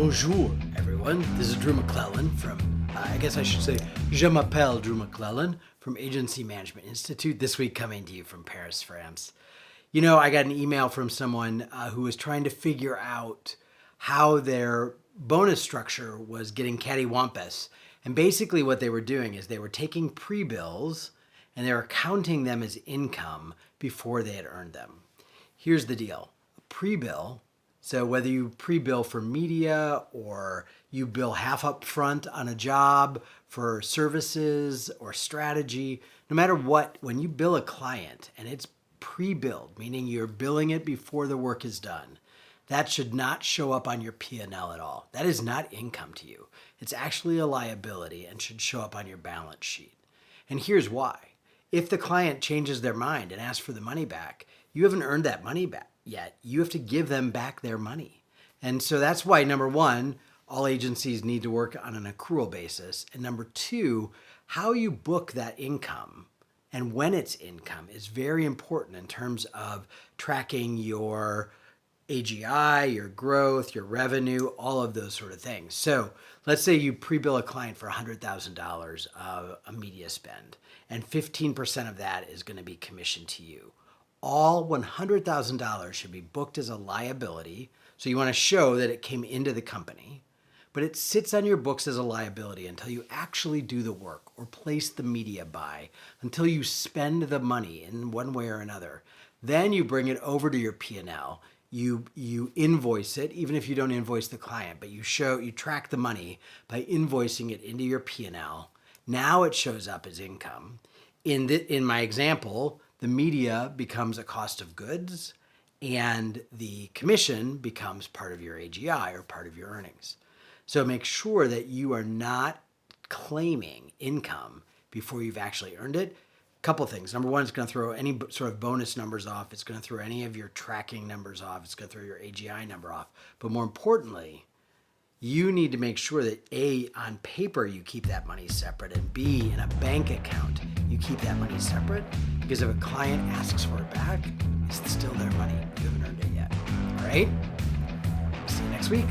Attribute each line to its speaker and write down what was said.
Speaker 1: Bonjour, everyone. This is Drew McClellan from, I guess I should say, Je m'appelle Drew McClellan from Agency Management Institute, this week coming to you from Paris, France. You know, I got an email from someone who was trying to figure out how their bonus structure was getting cattywampus. And basically what they were doing is they were taking pre-bills and they were counting them as income before they had earned them. Here's the deal. A pre-bill, so whether you pre-bill for media or you bill half up front on a job for services or strategy, no matter what, when you bill a client and it's pre-billed, meaning you're billing it before the work is done, that should not show up on your P&L at all. That is not income to you. It's actually a liability and should show up on your balance sheet. And here's why. If the client changes their mind and asks for the money back, you haven't earned that money back yet. You have to give them back their money. And so that's why, number one, all agencies need to work on an accrual basis. And number two, how you book that income and when it's income is very important in terms of tracking your AGI, your growth, your revenue, all of those sort of things. So let's say you pre-bill a client for $100,000 of a media spend, and 15% of that is going to be commission to you. All $100,000 should be booked as a liability. So you want to show that it came into the company, but it sits on your books as a liability until you actually do the work or place the media buy, until you spend the money in one way or another. Then you bring it over to your P&L. You invoice it, even if you don't invoice the client, but you track the money by invoicing it into your P&L. Now it shows up as income. In my example, the media becomes a cost of goods and the commission becomes part of your AGI or part of your earnings. So make sure that you are not claiming income before you've actually earned it. Couple things. Number one, it's going to throw any sort of bonus numbers off. It's going to throw any of your tracking numbers off. It's going to throw your AGI number off. But more importantly, you need to make sure that A, on paper, you keep that money separate, and B, in a bank account, you keep that money separate, because if a client asks for it back, it's still their money. You haven't earned it yet. All right? See you next week.